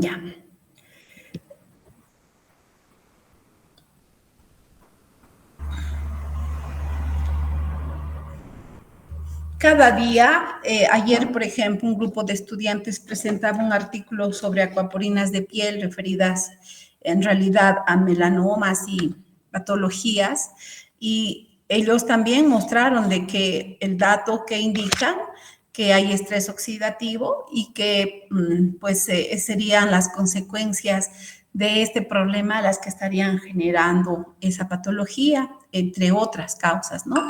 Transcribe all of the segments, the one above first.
Ya. Cada día, ayer, por ejemplo, un grupo de estudiantes presentaba un artículo sobre acuaporinas de piel referidas en realidad a melanomas y patologías, y ellos también mostraron de que el dato que indican que hay estrés oxidativo y que pues serían las consecuencias de este problema las que estarían generando esa patología, entre otras causas, ¿no?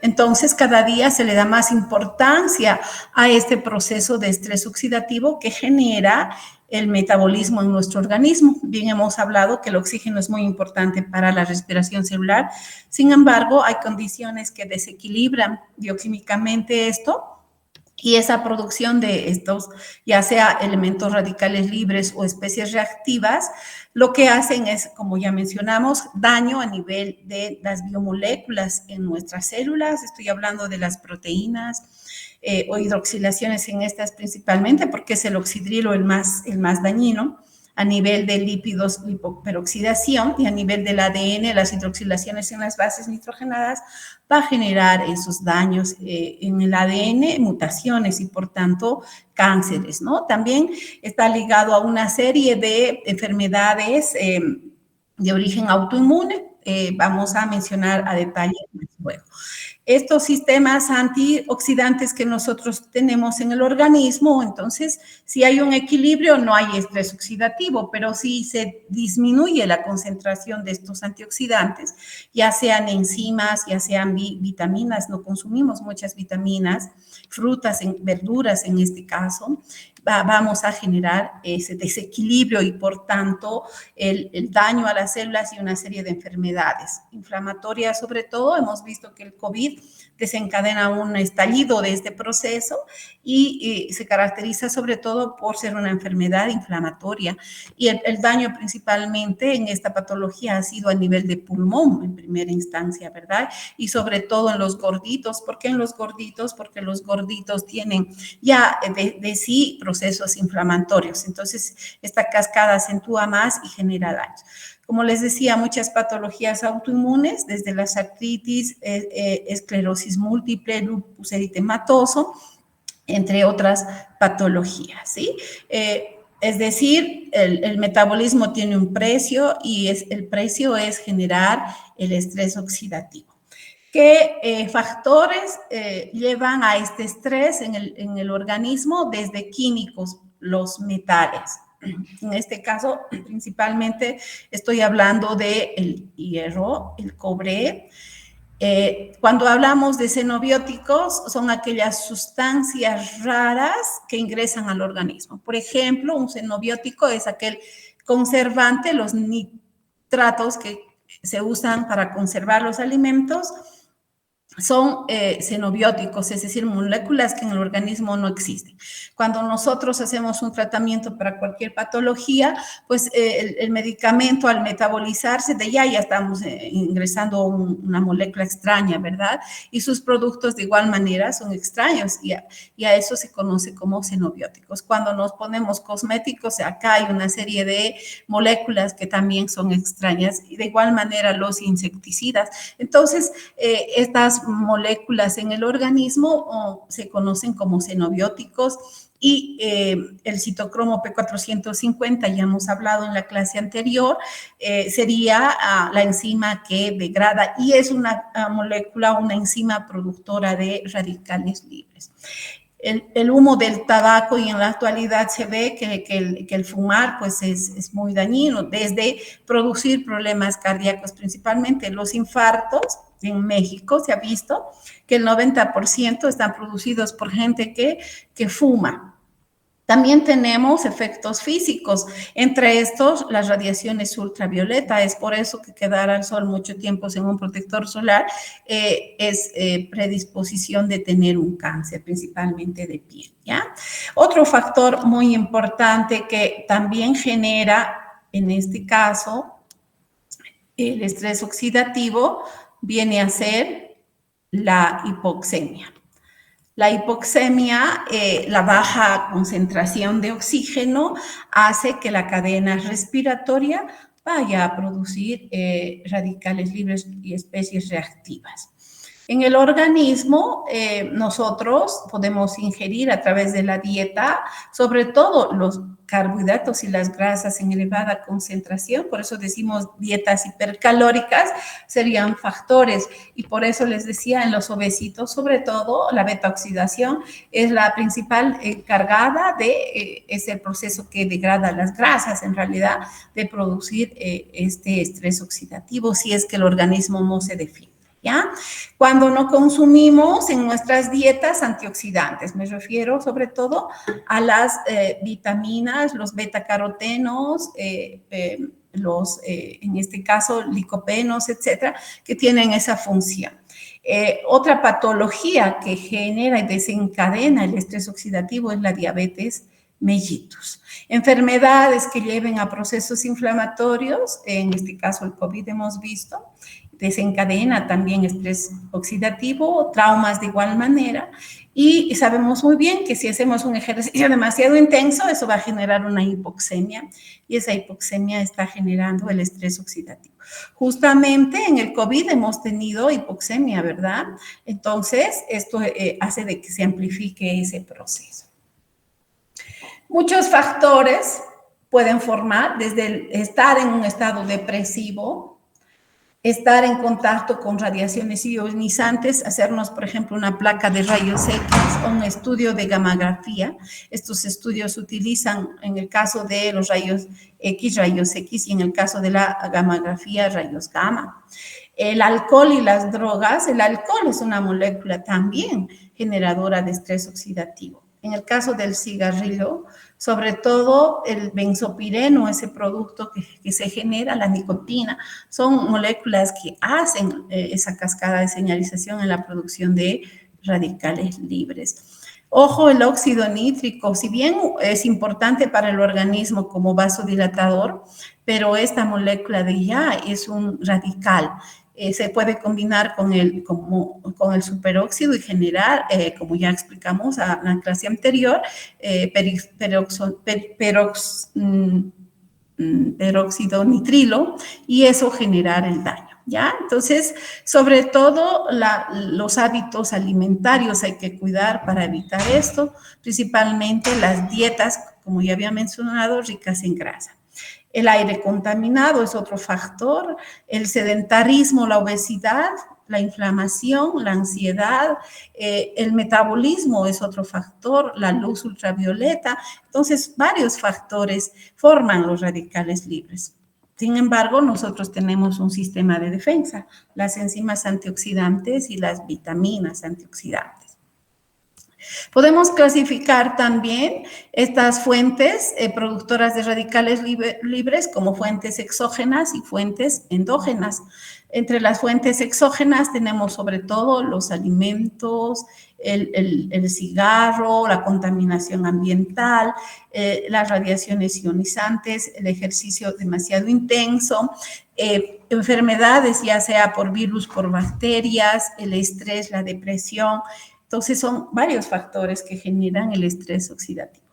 Entonces, cada día se le da más importancia a este proceso de estrés oxidativo que genera el metabolismo en nuestro organismo. Bien, hemos hablado que el oxígeno es muy importante para la respiración celular. Sin embargo, hay condiciones que desequilibran bioquímicamente esto, y esa producción de estos, ya sea elementos radicales libres o especies reactivas, lo que hacen es, como ya mencionamos, daño a nivel de las biomoléculas en nuestras células. Estoy hablando de las proteínas o hidroxilaciones en estas principalmente, porque es el oxidrilo el más dañino. A nivel de lípidos, lipoperoxidación, y a nivel del ADN, las hidroxilaciones en las bases nitrogenadas va a generar esos daños en el ADN, mutaciones y por tanto cánceres, ¿no? También está ligado a una serie de enfermedades de origen autoinmune. Vamos a mencionar a detalle luego. Estos sistemas antioxidantes que nosotros tenemos en el organismo, entonces, si hay un equilibrio, no hay estrés oxidativo, pero si se disminuye la concentración de estos antioxidantes, ya sean enzimas, ya sean vitaminas, no consumimos muchas vitaminas, frutas, verduras en este caso, vamos a generar ese desequilibrio y por tanto el daño a las células y una serie de enfermedades inflamatorias. Sobre todo hemos visto que el COVID desencadena un estallido de este proceso y se caracteriza sobre todo por ser una enfermedad inflamatoria, y el daño principalmente en esta patología ha sido a nivel de pulmón en primera instancia, ¿verdad? Y sobre todo en los gorditos. ¿Por qué en los gorditos? Porque los gorditos tienen ya de sí procesos inflamatorios, entonces esta cascada acentúa más y genera daños. Como les decía, muchas patologías autoinmunes, desde las artritis, esclerosis múltiple, lupus eritematoso, entre otras patologías, ¿sí? Es decir, el metabolismo tiene un precio y el precio es generar el estrés oxidativo. ¿Qué factores llevan a este estrés en el organismo? Desde químicos, los metales. En este caso, principalmente estoy hablando del hierro, el cobre. Cuando hablamos de xenobióticos, son aquellas sustancias raras que ingresan al organismo. Por ejemplo, un xenobiótico es aquel conservante, los nitratos que se usan para conservar los alimentos, son xenobióticos, es decir, moléculas que en el organismo no existen. Cuando nosotros hacemos un tratamiento para cualquier patología, pues el medicamento al metabolizarse de ya estamos ingresando una molécula extraña, ¿verdad? Y sus productos de igual manera son extraños y a eso se conoce como xenobióticos. Cuando nos ponemos cosméticos, acá hay una serie de moléculas que también son extrañas, y de igual manera los insecticidas. Entonces, estas moléculas en el organismo se conocen como xenobióticos, y el citocromo P450, ya hemos hablado en la clase anterior, sería la enzima que degrada, y es una molécula, una enzima productora de radicales libres. El humo del tabaco, y en la actualidad se ve que el fumar pues es muy dañino, desde producir problemas cardíacos, principalmente los infartos. En México se ha visto que el 90% están producidos por gente que fuma. También tenemos efectos físicos, entre estos las radiaciones ultravioleta. Es por eso que quedar al sol mucho tiempo sin un protector solar es predisposición de tener un cáncer, principalmente de piel, ¿ya? Otro factor muy importante que también genera, en este caso, el estrés oxidativo, viene a ser la hipoxemia. La hipoxemia, la baja concentración de oxígeno, hace que la cadena respiratoria vaya a producir radicales libres y especies reactivas. En el organismo, nosotros podemos ingerir a través de la dieta, sobre todo los carbohidratos y las grasas en elevada concentración, por eso decimos dietas hipercalóricas, serían factores, y por eso les decía en los obesitos, sobre todo la beta-oxidación es la principal encargada de ese proceso que degrada las grasas, en realidad, de producir este estrés oxidativo, si es que el organismo no se defiende. ¿Ya? Cuando no consumimos en nuestras dietas antioxidantes, me refiero sobre todo a las vitaminas, los betacarotenos, en este caso, licopenos, etcétera, que tienen esa función. Otra patología que genera y desencadena el estrés oxidativo es la diabetes mellitus. Enfermedades que lleven a procesos inflamatorios, en este caso el COVID hemos visto, desencadena también estrés oxidativo, traumas de igual manera, y sabemos muy bien que si hacemos un ejercicio demasiado intenso, eso va a generar una hipoxemia, y esa hipoxemia está generando el estrés oxidativo. Justamente en el COVID hemos tenido hipoxemia, ¿verdad? Entonces, esto hace de que se amplifique ese proceso. Muchos factores pueden formar desde el estar en un estado depresivo, estar en contacto con radiaciones ionizantes, hacernos, por ejemplo, una placa de rayos X o un estudio de gammagrafía. Estos estudios se utilizan en el caso de los rayos X, y en el caso de la gammagrafía, rayos gamma. El alcohol y las drogas, el alcohol es una molécula también generadora de estrés oxidativo. En el caso del cigarrillo, sobre todo el benzopireno, ese producto que se genera, la nicotina, son moléculas que hacen esa cascada de señalización en la producción de radicales libres. Ojo, el óxido nítrico, si bien es importante para el organismo como vasodilatador, pero esta molécula de Ya es un radical. Se puede combinar con el superóxido y generar, como ya explicamos en la clase anterior, peróxido nitrilo, y eso generar el daño, ¿ya? Entonces, sobre todo los hábitos alimentarios hay que cuidar para evitar esto, principalmente las dietas, como ya había mencionado, ricas en grasa. El aire contaminado es otro factor, el sedentarismo, la obesidad, la inflamación, la ansiedad, el metabolismo es otro factor, la luz ultravioleta. Entonces, varios factores forman los radicales libres. Sin embargo, nosotros tenemos un sistema de defensa, las enzimas antioxidantes y las vitaminas antioxidantes. Podemos clasificar también estas fuentes productoras de radicales libres como fuentes exógenas y fuentes endógenas. Entre las fuentes exógenas tenemos sobre todo los alimentos, el cigarro, la contaminación ambiental, las radiaciones ionizantes, el ejercicio demasiado intenso, enfermedades ya sea por virus, por bacterias, el estrés, la depresión. Entonces, son varios factores que generan el estrés oxidativo.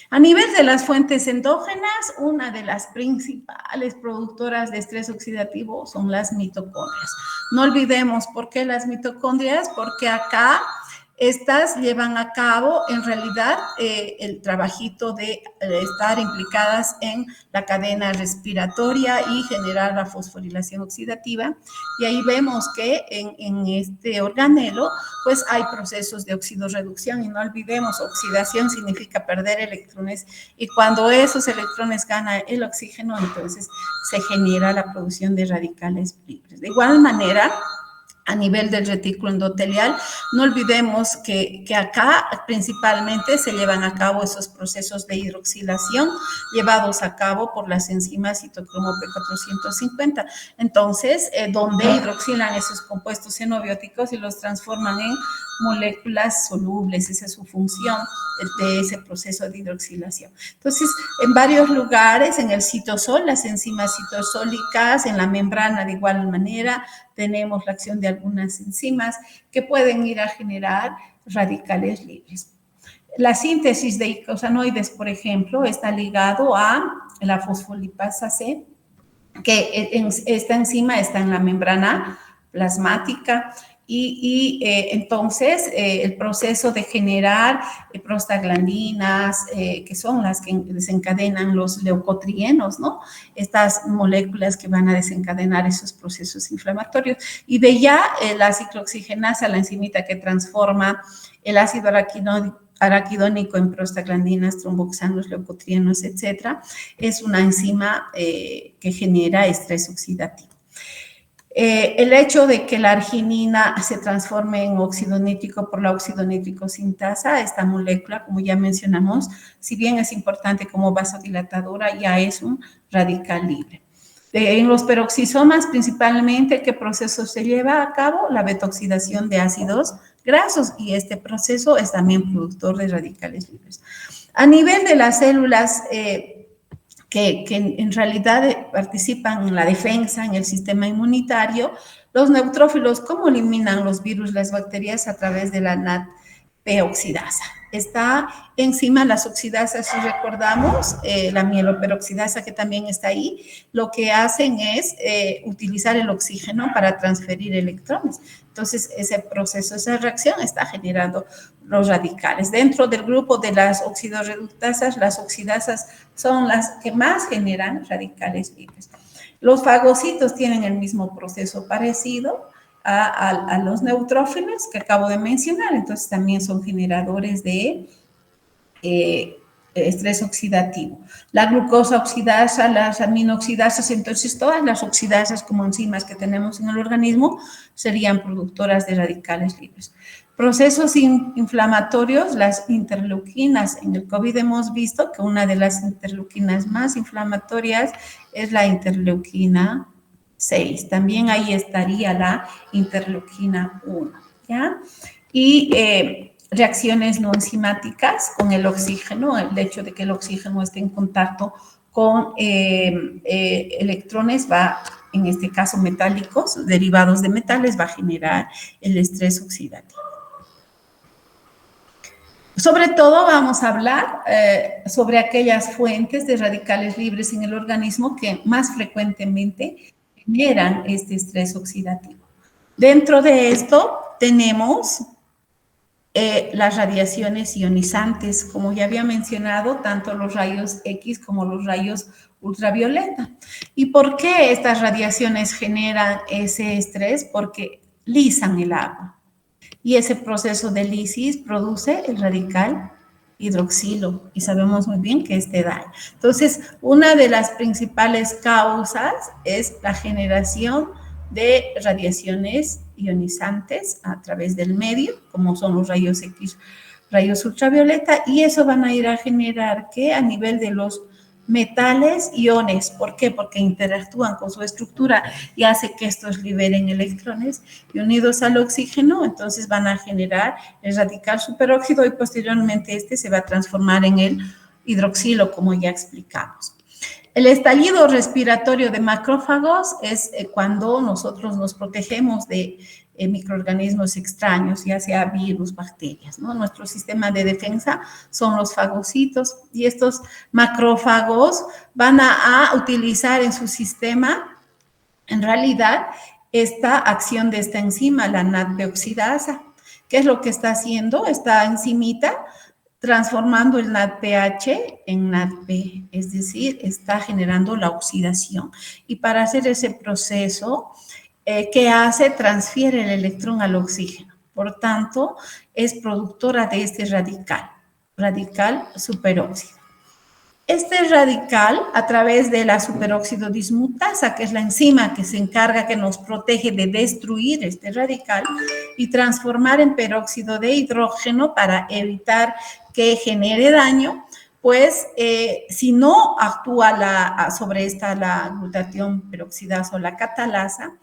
A nivel de las fuentes endógenas, una de las principales productoras de estrés oxidativo son las mitocondrias. No olvidemos por qué las mitocondrias, porque acá estas llevan a cabo en realidad el trabajito de estar implicadas en la cadena respiratoria y generar la fosforilación oxidativa. Y ahí vemos que en este organelo pues hay procesos de oxidorreducción, y no olvidemos, oxidación significa perder electrones, y cuando esos electrones ganan el oxígeno, entonces se genera la producción de radicales libres. De igual manera, a nivel del retículo endotelial, no olvidemos que acá principalmente se llevan a cabo esos procesos de hidroxilación llevados a cabo por las enzimas citocromo P450. Entonces, donde hidroxilan esos compuestos xenobióticos y los transforman en moléculas solubles, esa es su función de ese proceso de hidroxilación. Entonces, en varios lugares, en el citosol, las enzimas citosólicas, en la membrana de igual manera, tenemos la acción de algunas enzimas que pueden ir a generar radicales libres. La síntesis de icosanoides, por ejemplo, está ligado a la fosfolipasa C, que esta enzima está en la membrana plasmática entonces el proceso de generar prostaglandinas, que son las que desencadenan los leucotrienos, ¿no? Estas moléculas que van a desencadenar esos procesos inflamatorios. Y de ya la ciclooxigenasa, la enzimita que transforma el ácido araquidónico en prostaglandinas, tromboxanos, leucotrienos, etcétera, es una enzima que genera estrés oxidativo. El hecho de que la arginina se transforme en óxido nítrico por la oxidonítrico sintasa, esta molécula, como ya mencionamos, si bien es importante como vasodilatadora, ya es un radical libre. En los peroxisomas, principalmente, ¿qué proceso se lleva a cabo? La beta-oxidación de ácidos grasos, y este proceso es también productor de radicales libres. A nivel de las células que en realidad participan en la defensa, en el sistema inmunitario, los neutrófilos, ¿cómo eliminan los virus, las bacterias? A través de la NADP-oxidasa. Está encima las oxidasas, si recordamos, la mieloperoxidasa que también está ahí, lo que hacen es utilizar el oxígeno para transferir electrones. Entonces, ese proceso, esa reacción está generando los radicales. Dentro del grupo de las oxidorreductasas, las oxidasas son las que más generan radicales libres. Los fagocitos tienen el mismo proceso parecido a los neutrófilos que acabo de mencionar, entonces también son generadores de estrés oxidativo. La glucosa oxidasa, las aminoxidasas, entonces todas las oxidasas como enzimas que tenemos en el organismo serían productoras de radicales libres. Procesos inflamatorios, las interleuquinas. En el COVID hemos visto que una de las interleuquinas más inflamatorias es la interleuquina 6. También ahí estaría la interleuquina 1, ¿ya? Y reacciones no enzimáticas con el oxígeno, el hecho de que el oxígeno esté en contacto con electrones va, en este caso metálicos, derivados de metales, va a generar el estrés oxidativo. Sobre todo vamos a hablar sobre aquellas fuentes de radicales libres en el organismo que más frecuentemente generan este estrés oxidativo. Dentro de esto tenemos las radiaciones ionizantes, como ya había mencionado, tanto los rayos X como los rayos ultravioleta. ¿Y por qué estas radiaciones generan ese estrés? Porque lisan el agua. Y ese proceso de lisis produce el radical hidroxilo, y sabemos muy bien que este daña. Entonces, una de las principales causas es la generación de radiaciones ionizantes a través del medio, como son los rayos X, rayos ultravioleta, y eso van a ir a generar que a nivel de los metales, iones. ¿Por qué? Porque interactúan con su estructura y hace que estos liberen electrones, y unidos al oxígeno, entonces van a generar el radical superóxido, y posteriormente este se va a transformar en el hidroxilo, como ya explicamos. El estallido respiratorio de macrófagos es cuando nosotros nos protegemos de microorganismos extraños, ya sea virus, bacterias, ¿no? Nuestro sistema de defensa son los fagocitos, y estos macrófagos van a utilizar en su sistema, en realidad, esta acción de esta enzima, la NADP-oxidasa. ¿Qué es lo que está haciendo esta enzimita? Transformando el NADPH en NADP, es decir, está generando la oxidación. Y para hacer ese proceso, ¿qué hace? Transfiere el electrón al oxígeno. Por tanto, es productora de este radical superóxido. Este radical, a través de la superóxido dismutasa, que es la enzima que se encarga, que nos protege de destruir este radical y transformar en peróxido de hidrógeno para evitar que genere daño, pues si no actúa sobre esta la glutatión peroxidasa o la catalasa,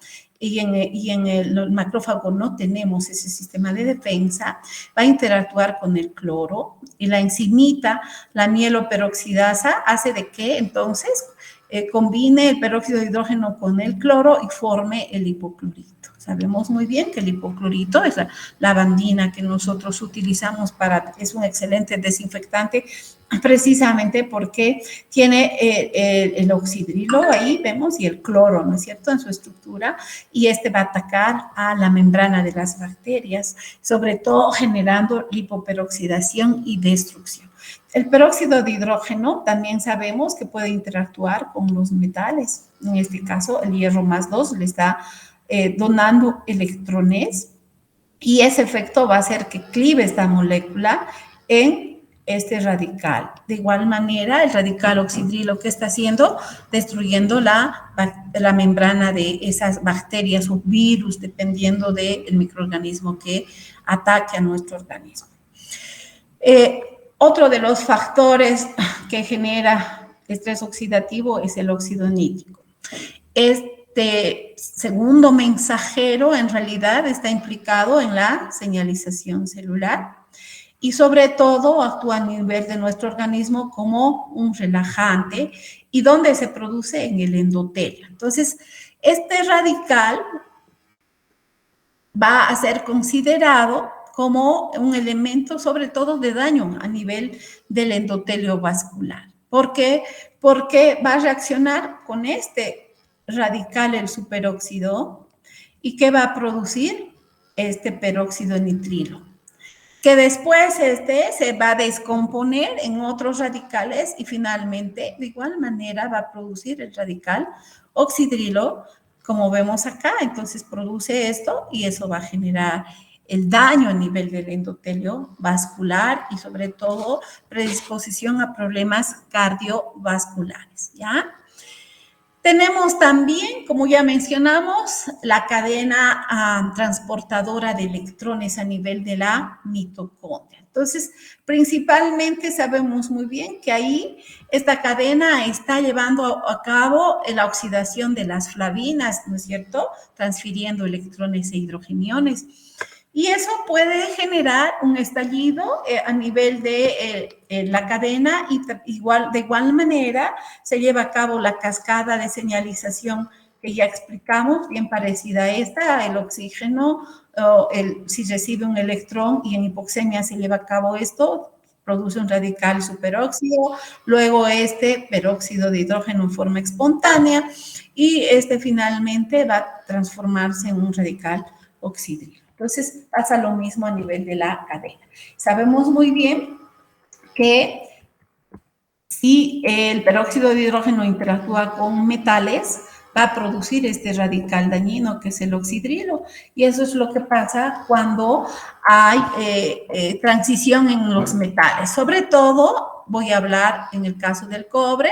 y en el macrófago no tenemos ese sistema de defensa, va a interactuar con el cloro y la enzimita, la mieloperoxidasa, hace de que entonces combine el peróxido de hidrógeno con el cloro y forme el hipoclorito. Sabemos muy bien que el hipoclorito es la lavandina que nosotros utilizamos es un excelente desinfectante, precisamente porque tiene el oxidrilo, ahí vemos, y el cloro, ¿no es cierto?, en su estructura, y este va a atacar a la membrana de las bacterias, sobre todo generando lipoperoxidación y destrucción. El peróxido de hidrógeno también sabemos que puede interactuar con los metales. En este caso, el hierro más 2 le está donando electrones y ese efecto va a hacer que clive esta molécula en este radical. De igual manera, el radical oxidrilo, ¿qué está haciendo? Destruyendo la membrana de esas bacterias o virus, dependiendo del microorganismo que ataque a nuestro organismo. Otro de los factores que genera estrés oxidativo es el óxido nítrico. Este segundo mensajero en realidad está implicado en la señalización celular y sobre todo actúa a nivel de nuestro organismo como un relajante y donde se produce en el endotelio. Entonces, este radical va a ser considerado como un elemento sobre todo de daño a nivel del endotelio vascular. ¿Por qué? Porque va a reaccionar con este radical, el superóxido, y ¿qué va a producir? Este peróxido nitrilo, que después se va a descomponer en otros radicales y finalmente de igual manera va a producir el radical oxidrilo, como vemos acá. Entonces produce esto y eso va a generar el daño a nivel del endotelio vascular y sobre todo predisposición a problemas cardiovasculares, ¿ya? Tenemos también, como ya mencionamos, la cadena transportadora de electrones a nivel de la mitocondria. Entonces, principalmente sabemos muy bien que ahí esta cadena está llevando a cabo la oxidación de las flavinas, ¿no es cierto?, transfiriendo electrones e hidrogeniones. Y eso puede generar un estallido a nivel de la cadena y de igual manera se lleva a cabo la cascada de señalización que ya explicamos, bien parecida a esta, el oxígeno, si recibe un electrón y en hipoxemia se lleva a cabo esto, produce un radical superóxido, luego este peróxido de hidrógeno en forma espontánea y este finalmente va a transformarse en un radical oxidrilo. Entonces pasa lo mismo a nivel de la cadena. Sabemos muy bien que si el peróxido de hidrógeno interactúa con metales, va a producir este radical dañino que es el oxidrilo. Y eso es lo que pasa cuando hay transición en los metales. Sobre todo, voy a hablar en el caso del cobre,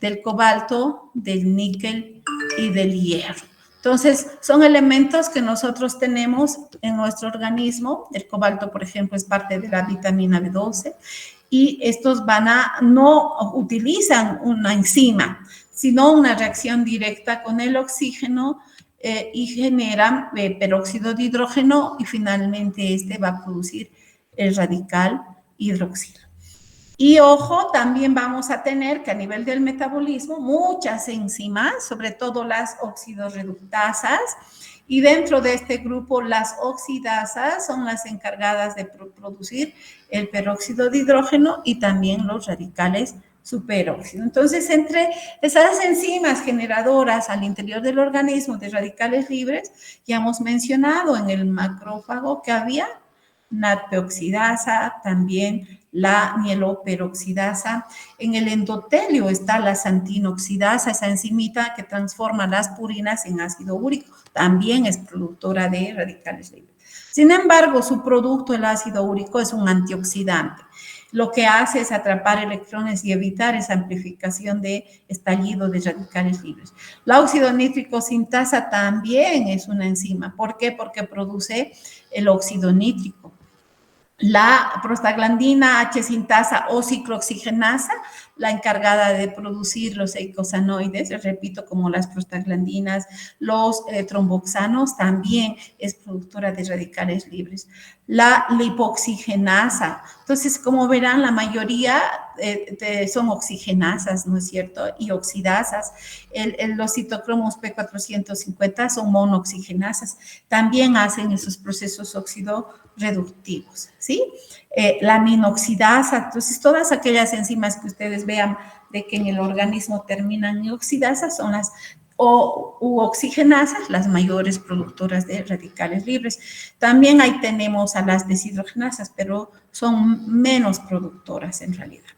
del cobalto, del níquel y del hierro. Entonces, son elementos que nosotros tenemos en nuestro organismo. El cobalto, por ejemplo, es parte de la vitamina B12 y estos no utilizan una enzima, sino una reacción directa con el oxígeno y generan peróxido de hidrógeno y finalmente este va a producir el radical hidroxilo. Y ojo, también vamos a tener que a nivel del metabolismo muchas enzimas, sobre todo las oxidorreductasas, y dentro de este grupo las oxidasas son las encargadas de producir el peróxido de hidrógeno y también los radicales superóxido. Entonces, entre esas enzimas generadoras al interior del organismo de radicales libres, ya hemos mencionado en el macrófago que había NADP-oxidasa, también la mieloperoxidasa. En el endotelio está la xantinoxidasa, esa enzimita que transforma las purinas en ácido úrico. También es productora de radicales libres. Sin embargo, su producto, el ácido úrico, es un antioxidante. Lo que hace es atrapar electrones y evitar esa amplificación de estallido de radicales libres. La óxido nítrico sintasa también es una enzima. ¿Por qué? Porque produce el óxido nítrico. La prostaglandina H-sintasa o ciclooxigenasa la encargada de producir los eicosanoides, repito, como las prostaglandinas, los tromboxanos, también es productora de radicales libres. La lipoxigenasa. Entonces, como verán, la mayoría son oxigenasas, ¿no es cierto? Y oxidasas. Los citocromos P450 son monooxigenasas. También hacen esos procesos oxidoreductivos, ¿sí? La aminoxidasa. Entonces, todas aquellas enzimas que ustedes vean de que en el organismo terminan en oxidasas son las u oxigenasas, las mayores productoras de radicales libres. También ahí tenemos a las deshidrogenasas, pero son menos productoras en realidad.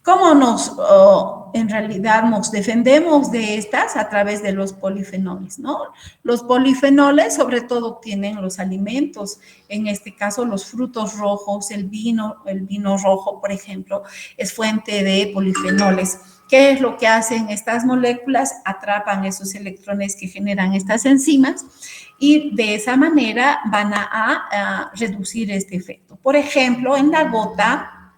¿Cómo en realidad nos defendemos de estas? A través de los polifenoles, ¿no? Los polifenoles sobre todo tienen los alimentos, en este caso los frutos rojos, el vino rojo, por ejemplo, es fuente de polifenoles. ¿Qué es lo que hacen estas moléculas? Atrapan esos electrones que generan estas enzimas y de esa manera van a reducir este efecto. Por ejemplo, en la gota,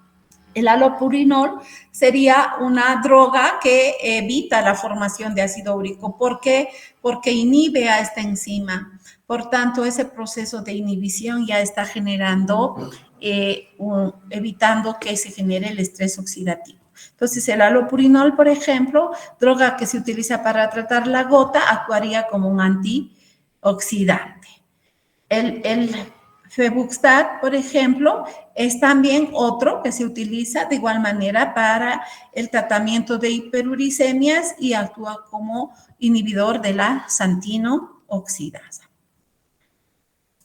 el alopurinol sería una droga que evita la formación de ácido úrico. ¿Por qué? Porque inhibe a esta enzima. Por tanto, ese proceso de inhibición ya está generando, evitando que se genere el estrés oxidativo. Entonces, el alopurinol, por ejemplo, droga que se utiliza para tratar la gota, actuaría como un antioxidante. El Febuxostat, por ejemplo, es también otro que se utiliza de igual manera para el tratamiento de hiperuricemias y actúa como inhibidor de la xantino-oxidasa.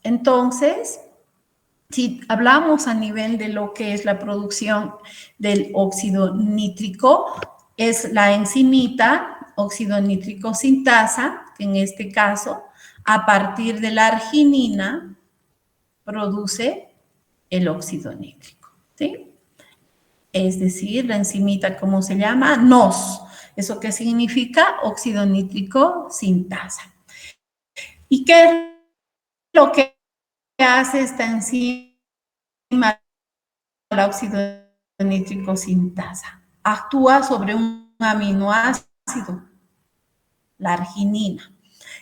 Entonces, si hablamos a nivel de lo que es la producción del óxido nítrico, es la enzimita óxido nítrico sintasa, que en este caso, a partir de la arginina, produce el óxido nítrico, ¿sí? Es decir, la enzimita, ¿cómo se llama? NOS. ¿Eso qué significa? Óxido nítrico sintasa. ¿Y qué es lo que hace esta enzima, la óxido nítrico sintasa? Actúa sobre un aminoácido, la arginina.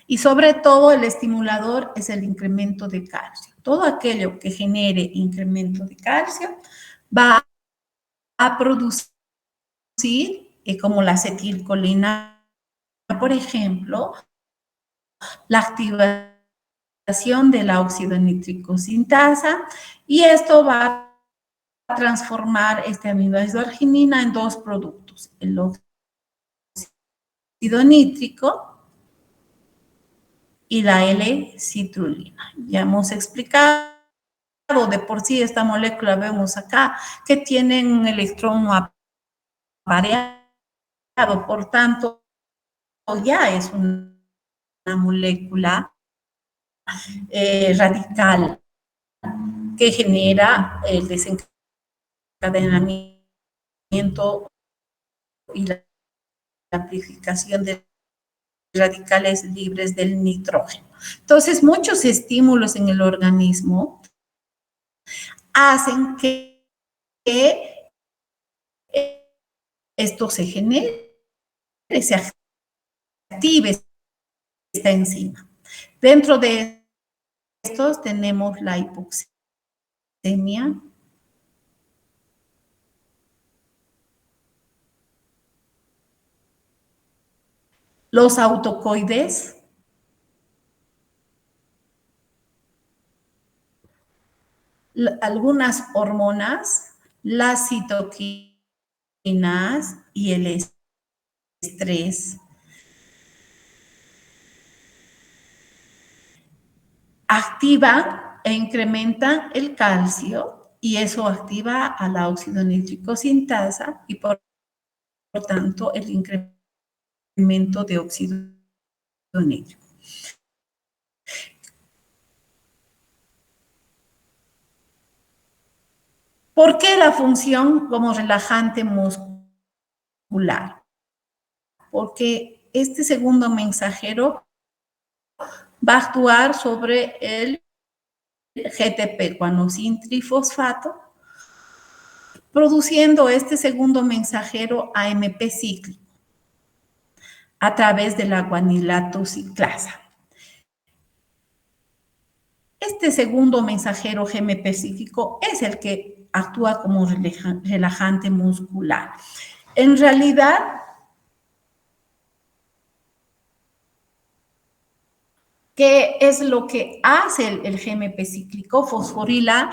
Y sobre todo el estimulador es el incremento de calcio. Todo aquello que genere incremento de calcio va a producir, como la acetilcolina, por ejemplo, la activación de la óxido nítrico sintasa, y esto va a transformar este aminoácido arginina en dos productos, el óxido nítrico y la L-citrulina. Ya hemos explicado de por sí esta molécula, vemos acá, que tiene un electrón apareado, por tanto, ya es una molécula radical que genera el desencadenamiento y la amplificación de radicales libres del nitrógeno. Entonces, muchos estímulos en el organismo hacen que esto se genere, se active esta enzima. Dentro de estos tenemos la hipoxemia, los autocoides, algunas hormonas, las citoquinas y el estrés. Activan e incrementan el calcio y eso activa a la óxido nítrico sintasa y por tanto el incremento de óxido nítrico. ¿Por qué la función como relajante muscular? Porque este segundo mensajero va a actuar sobre el GTP, guanosin trifosfato, produciendo este segundo mensajero AMP cíclico a través de la guanilato ciclasa. Este segundo mensajero GMP cíclico es el que actúa como relajante muscular. En realidad, ¿qué es lo que hace el GMP cíclico? Fosforila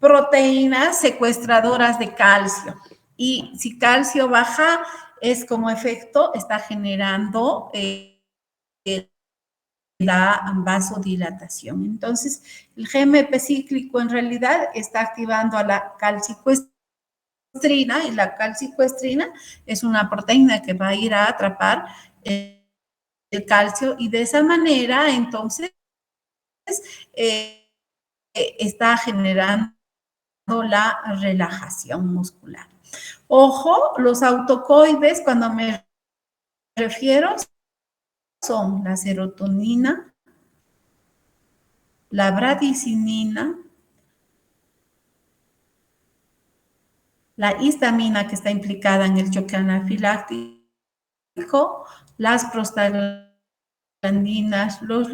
proteínas secuestradoras de calcio. Y si calcio baja, es como efecto, está generando la vasodilatación. Entonces, el GMP cíclico en realidad está activando a la calcicuestrina, y la calcicuestrina es una proteína que va a ir a atrapar el calcio, y de esa manera, entonces, está generando la relajación muscular. Ojo, los autocoides, cuando me refiero, son la serotonina, la bradicinina, la histamina, que está implicada en el choque anafiláctico, las prostaglandinas, los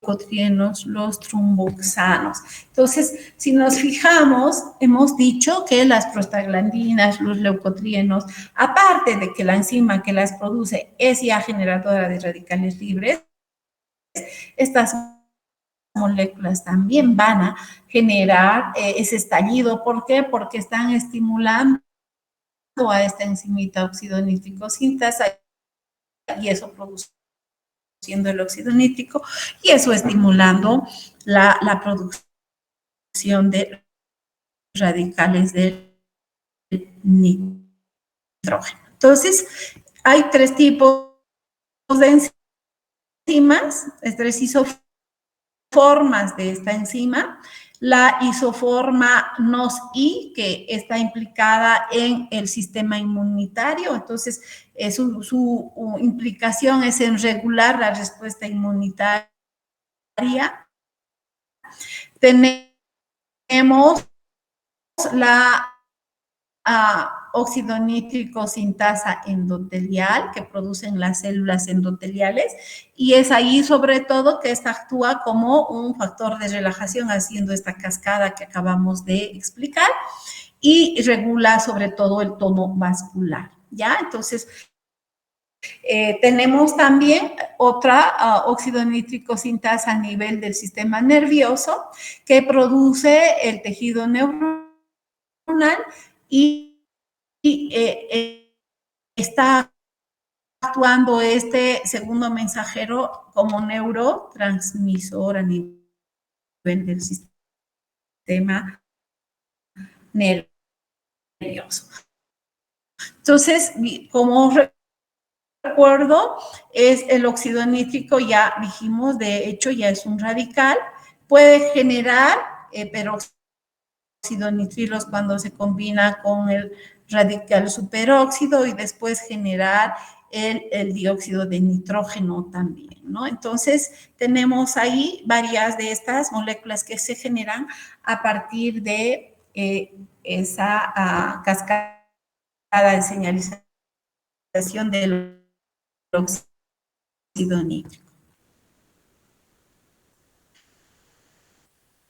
leucotrienos, los tromboxanos. Entonces, si nos fijamos, hemos dicho que las prostaglandinas, los leucotrienos, aparte de que la enzima que las produce es ya generadora de radicales libres, estas moléculas también van a generar ese estallido. ¿Por qué? Porque están estimulando a esta enzimita óxido nítrico sintasa, y eso produciendo el óxido nítrico, y eso estimulando la producción de radicales del nitrógeno. Entonces, hay tres tipos de enzimas, tres isoformas de esta enzima. La isoforma NOS-I, que está implicada en el sistema inmunitario, entonces su implicación es en regular la respuesta inmunitaria. Tenemos la óxido nítrico sintasa endotelial, que producen las células endoteliales, y es ahí sobre todo que esta actúa como un factor de relajación, haciendo esta cascada que acabamos de explicar, y regula sobre todo el tono vascular, ¿ya? Entonces, tenemos también otra óxido nítrico sintasa a nivel del sistema nervioso, que produce el tejido neuronal, y está actuando este segundo mensajero como neurotransmisor a nivel del sistema nervioso. Entonces, como recuerdo, es el óxido nítrico, ya dijimos, de hecho ya es un radical, puede generar peróxido nitrilos cuando se combina con el radical superóxido, y después generar el dióxido de nitrógeno también, ¿no? Entonces, tenemos ahí varias de estas moléculas que se generan a partir de esa cascada de señalización del óxido nítrico.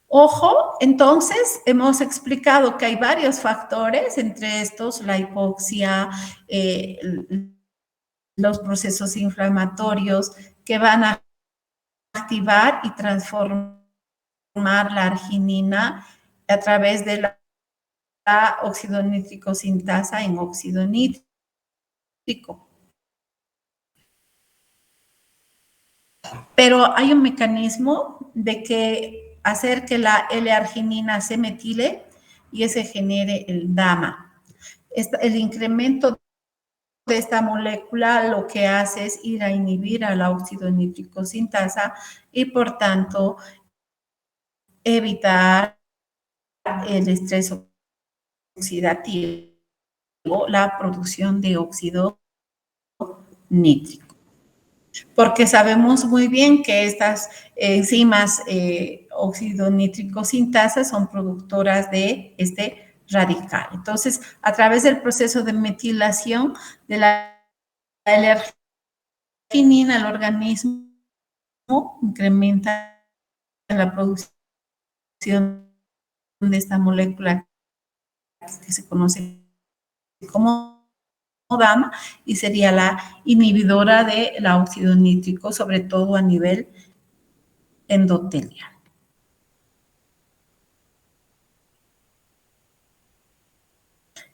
Ojo, entonces hemos explicado que hay varios factores, entre estos la hipoxia, los procesos inflamatorios que van a activar y transformar la arginina a través de la óxido nítrico sintasa en óxido nítrico. Pero hay un mecanismo de que hacer que la L-arginina se metile y se genere el DAMA. El incremento de esta molécula lo que hace es ir a inhibir a la óxido nítrico sintasa, y por tanto evitar el estrés oxidativo, la producción de óxido nítrico. porque sabemos muy bien que estas enzimas óxido nítrico sintasa son productoras de este radical. Entonces, a través del proceso de metilación de la L-arginina, el organismo incrementa la producción de esta molécula que se conoce como DAMA y sería la inhibidora del óxido nítrico, sobre todo a nivel endotelial.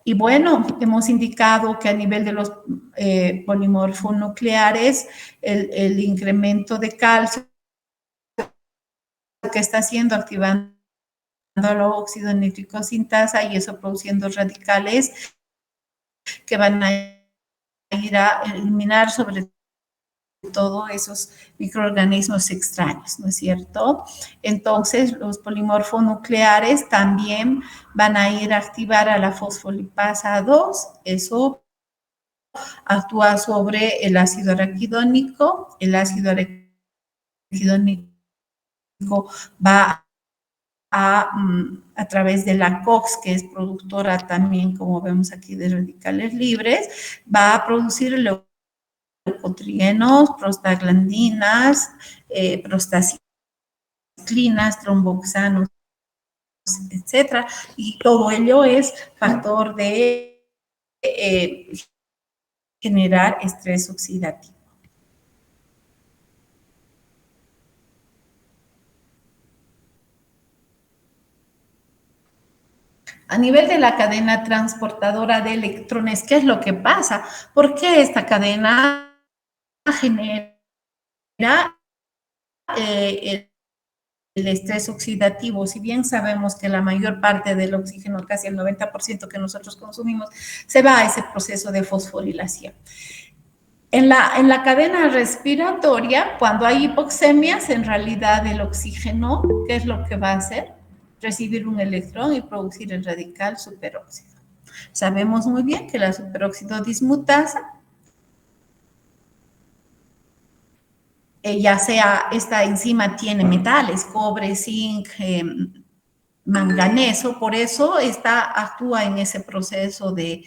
Y bueno, hemos indicado que a nivel de los polimorfonucleares, el incremento de calcio que está haciendo activando el óxido nítrico sintasa y eso produciendo radicales que van a ir a eliminar sobre todo esos microorganismos extraños, ¿no es cierto? Entonces, los polimorfonucleares también van a ir a activar a la fosfolipasa 2, eso actúa sobre el ácido araquidónico, el ácido araquidónico va a través de la COX, que es productora también, como vemos aquí, de radicales libres, va a producir leucotrienos, prostaglandinas, prostaciclinas, tromboxanos, etcétera, y todo ello es factor de generar estrés oxidativo. A nivel de la cadena transportadora de electrones, ¿qué es lo que pasa? ¿Por qué esta cadena genera el estrés oxidativo? Si bien sabemos que la mayor parte del oxígeno, casi el 90% que nosotros consumimos, se va a ese proceso de fosforilación. En la cadena respiratoria, cuando hay hipoxemias, en realidad el oxígeno, ¿qué es lo que va a hacer? Recibir un electrón y producir el radical superóxido. Sabemos muy bien que la superóxido dismutasa, ya sea esta enzima tiene metales, cobre, zinc, manganeso, por eso actúa en ese proceso de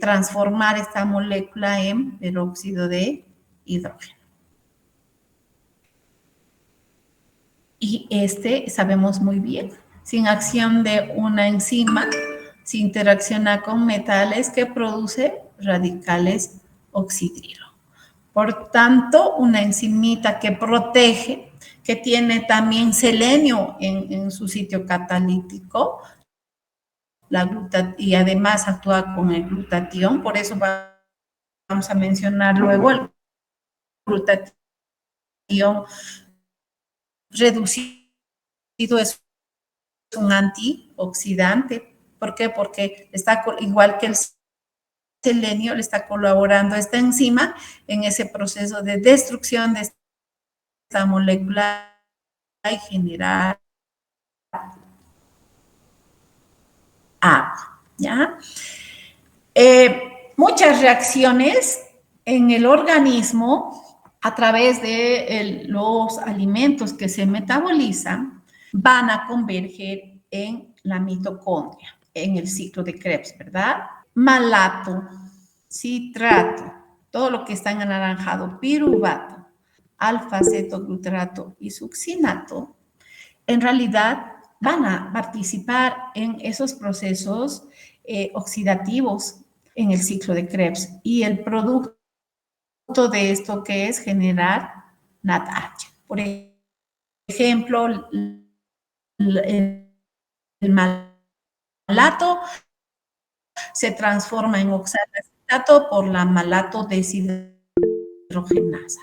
transformar esta molécula en peróxido de hidrógeno. Y sabemos muy bien, sin acción de una enzima, se interacciona con metales que produce radicales oxidrilo. Por tanto, una enzimita que protege, que tiene también selenio en su sitio catalítico, y además actúa con el glutatión, por eso vamos a mencionar luego el glutatión reducido es un antioxidante. ¿Por qué? Porque está igual que el selenio, le está colaborando esta enzima en ese proceso de destrucción de esta molécula y generar agua, ¿ya? Muchas reacciones en el organismo a través de los alimentos que se metabolizan van a converger en la mitocondria, en el ciclo de Krebs, ¿verdad? Malato, citrato, todo lo que está en anaranjado, piruvato, alfa-cetoglutarato y succinato, en realidad van a participar en esos procesos oxidativos en el ciclo de Krebs. Y el producto de esto que es generar NADH. Por ejemplo, el malato se transforma en oxalacetato por la malato deshidrogenasa.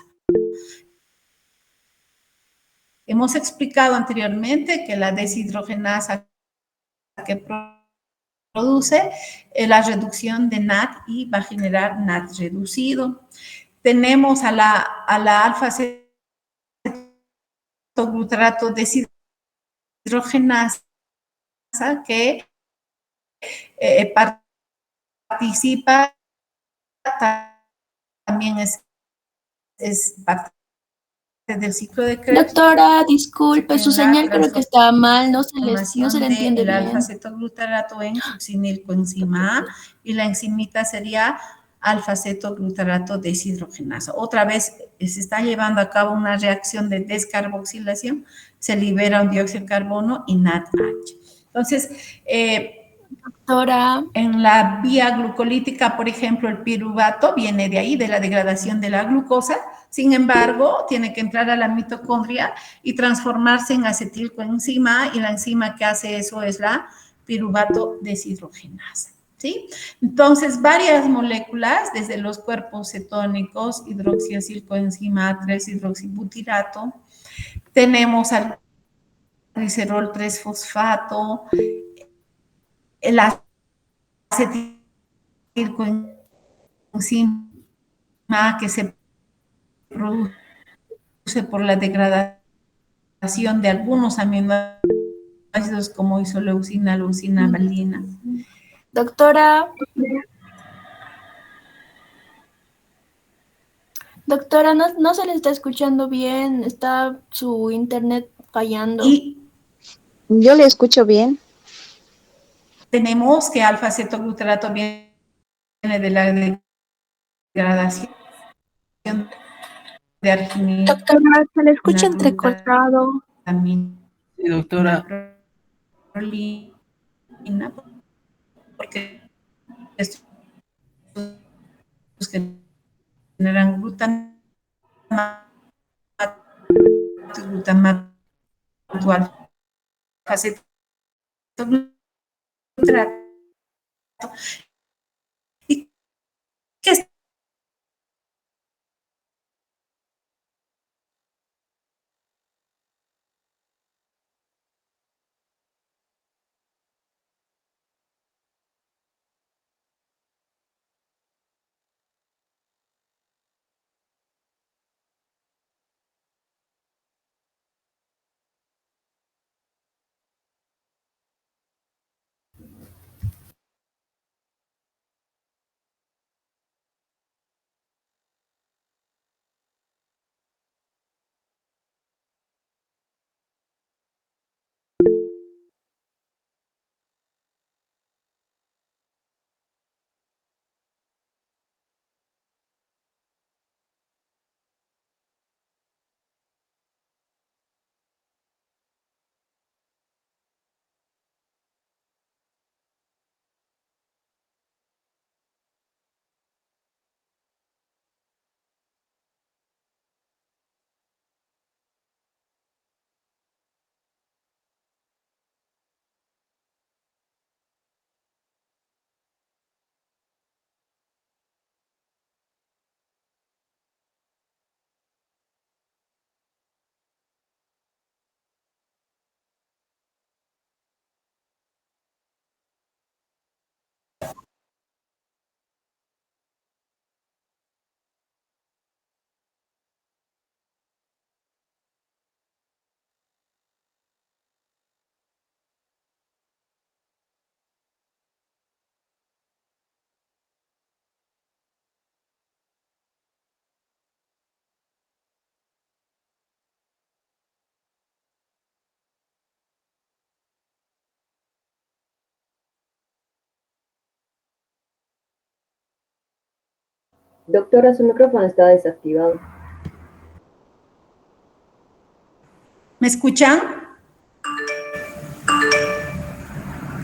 Hemos explicado anteriormente que la deshidrogenasa que produce la reducción de NAD y va a generar NAD reducido. Tenemos a la alfa-cetoglutarato deshidrogenasa que participa también es es parte del ciclo de Krebs. Doctora, disculpe, su señal creo que está mal, no se le entiende el bien. alfa-cetoglutarato en succinilcoenzima A y la enzimita sería alfa-cetoglutarato deshidrogenasa. Otra vez se está llevando a cabo una reacción de descarboxilación, se libera un dióxido de carbono y NADH. Entonces, doctora, en la vía glucolítica, por ejemplo, el piruvato viene de ahí, de la degradación de la glucosa. Sin embargo, tiene que entrar a la mitocondria y transformarse en acetilcoenzima, y la enzima que hace eso es la piruvato deshidrogenasa. ¿Sí? Entonces, varias moléculas, desde los cuerpos cetónicos, hidroxiacilcoenzima 3-hidroxibutirato, tenemos al glicerol 3-fosfato, el acetilcoenzima que se produce por la degradación de algunos aminoácidos como isoleucina, leucina, valina. doctora, no se le está escuchando bien, está su internet fallando. Y yo le escucho bien. tenemos que alfa-cetoglutarato viene de la degradación de arginina. Doctora, se le escucha entrecortado. Sí, doctora. Prolina, porque estos que generan glutamato alfa-cetoglutarato. ¿Y qué es? Doctora, su micrófono está desactivado. ¿Me escuchan?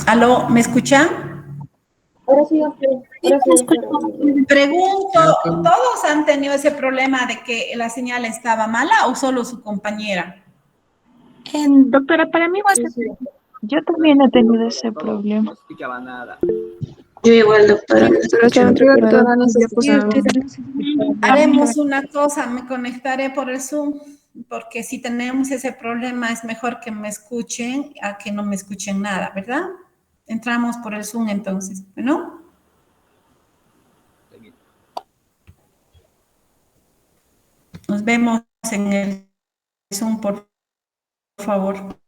¿Aló? ¿Me escuchan? Ahora sí, doctora. Ahora sí, doctora. Pregunto, ¿todos han tenido ese problema de que la señal estaba mala o solo su compañera? Doctora, para mí va a ser... Yo también he tenido ese problema. No escuchaba nada. Yo igual, doctora. Doctora, no se escucha. Haremos una cosa, me conectaré por el Zoom, porque si tenemos ese problema es mejor que me escuchen a que no me escuchen nada, ¿verdad? Entramos por el Zoom entonces, ¿no? Nos vemos en el Zoom, por favor.